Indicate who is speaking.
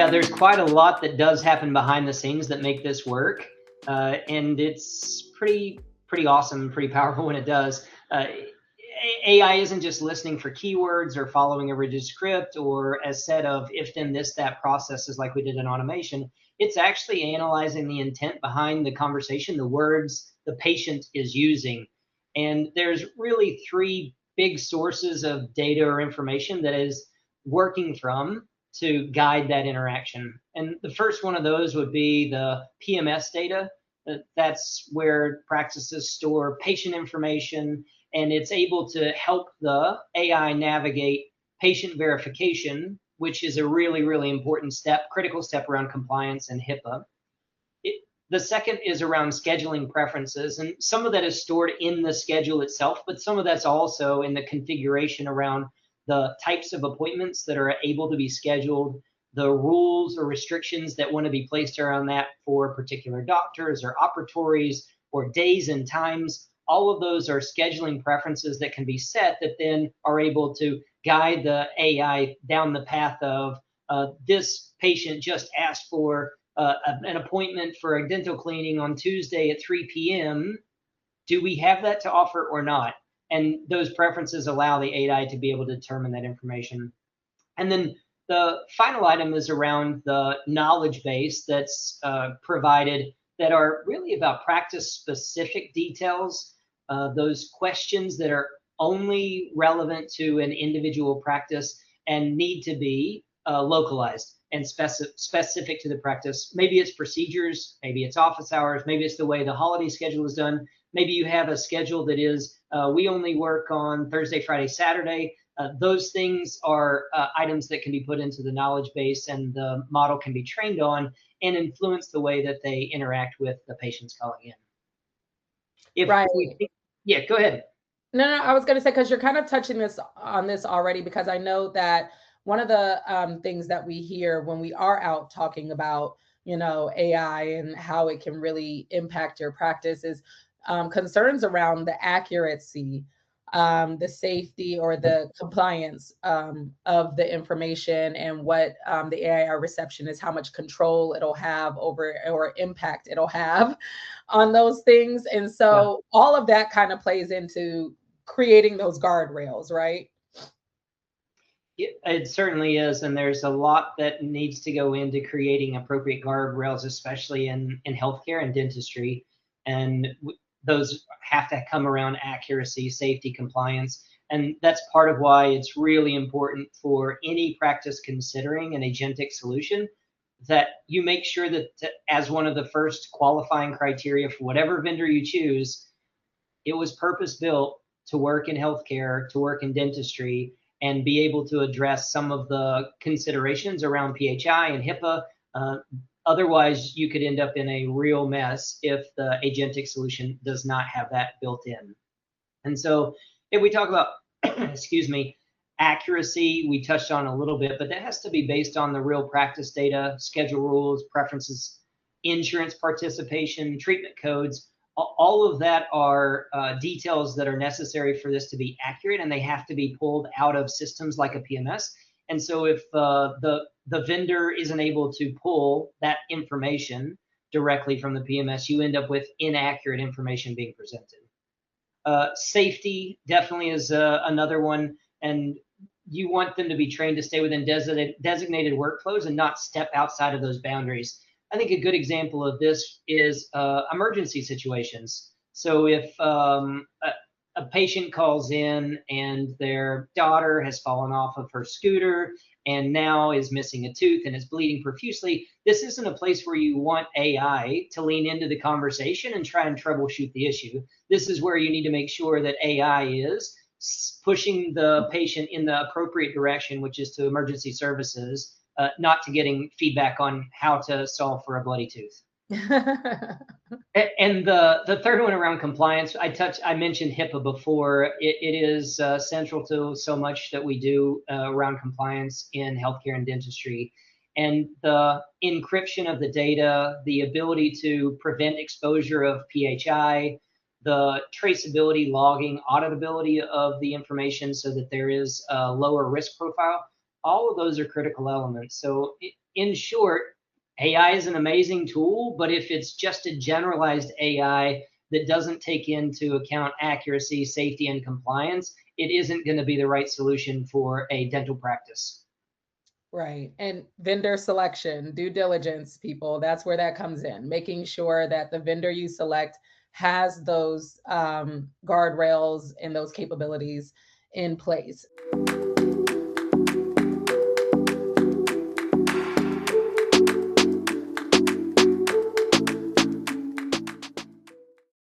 Speaker 1: Yeah, there's quite a lot that does happen behind the scenes that make this work, and it's pretty awesome, pretty powerful when it does. AI isn't just listening for keywords or following a rigid script or a set of if then this that processes like we did in automation. It's actually analyzing the intent behind the conversation, the words the patient is using. And there's really three big sources of data or information that is working from to guide that interaction. And the first one of those would be the PMS data. That's where practices store patient information, and it's able to help the AI navigate patient verification, which is a really important step, critical step around compliance and HIPAA. The second is around scheduling preferences, and some of that is stored in the schedule itself, but some of that's also in the configuration around the types of appointments that are able to be scheduled, the rules or restrictions that want to be placed around that for particular doctors or operatories or days and times. All of those are scheduling preferences that can be set that then are able to guide the AI down the path of this patient just asked for an appointment for a dental cleaning on Tuesday at 3 p.m. Do we have that to offer or not? And those preferences allow the AI to be able to determine that information. And then the final item is around the knowledge base that's provided that are really about practice-specific details, those questions that are only relevant to an individual practice and need to be localized and specific to the practice. Maybe it's procedures, maybe it's office hours, maybe it's the way the holiday schedule is done. Maybe you have a schedule that is, we only work on Thursday, Friday, Saturday. Those things are items that can be put into the knowledge base and the model can be trained on and influence the way that they interact with the patients calling in.
Speaker 2: Right.
Speaker 1: Yeah, go ahead.
Speaker 2: No, I was going to say, because you're kind of touching on this already, because I know that one of the things that we hear when we are out talking about, AI and how it can really impact your practice is concerns around the accuracy, the safety or the compliance of the information, and what the AI reception is, how much control it'll have over or impact it'll have on those things. And so all of that kind of plays into creating those guardrails, right?
Speaker 1: It certainly is, and there's a lot that needs to go into creating appropriate guardrails, especially in healthcare and dentistry. And those have to come around accuracy, safety, compliance. And that's part of why it's really important for any practice considering an agentic solution that you make sure that as one of the first qualifying criteria for whatever vendor you choose, it was purpose built to work in healthcare, to work in dentistry, and be able to address some of the considerations around PHI and HIPAA. Otherwise, you could end up in a real mess if the agentic solution does not have that built in. And so if we talk about, excuse me, accuracy, we touched on a little bit, but that has to be based on the real practice data, schedule rules, preferences, insurance participation, treatment codes. All of that are details that are necessary for this to be accurate, and they have to be pulled out of systems like a PMS. And so if the vendor isn't able to pull that information directly from the PMS, you end up with inaccurate information being presented. Safety definitely is another one, and you want them to be trained to stay within designated workflows and not step outside of those boundaries. I think a good example of this is emergency situations. So if a patient calls in and their daughter has fallen off of her scooter and now is missing a tooth and is bleeding profusely, this isn't a place where you want AI to lean into the conversation and try and troubleshoot the issue. This is where you need to make sure that AI is pushing the patient in the appropriate direction, which is to emergency services, not to getting feedback on how to solve for a bloody tooth. And the third one around compliance, I mentioned HIPAA before. It is central to so much that we do around compliance in healthcare and dentistry. And the encryption of the data, the ability to prevent exposure of PHI, the traceability, logging, auditability of the information so that there is a lower risk profile. all of those are critical elements. So in short, AI is an amazing tool, but if it's just a generalized AI that doesn't take into account accuracy, safety, and compliance, it isn't going to be the right solution for a dental practice.
Speaker 2: Right. And vendor selection, due diligence, people, that's where that comes in, making sure that the vendor you select has those guardrails and those capabilities in place.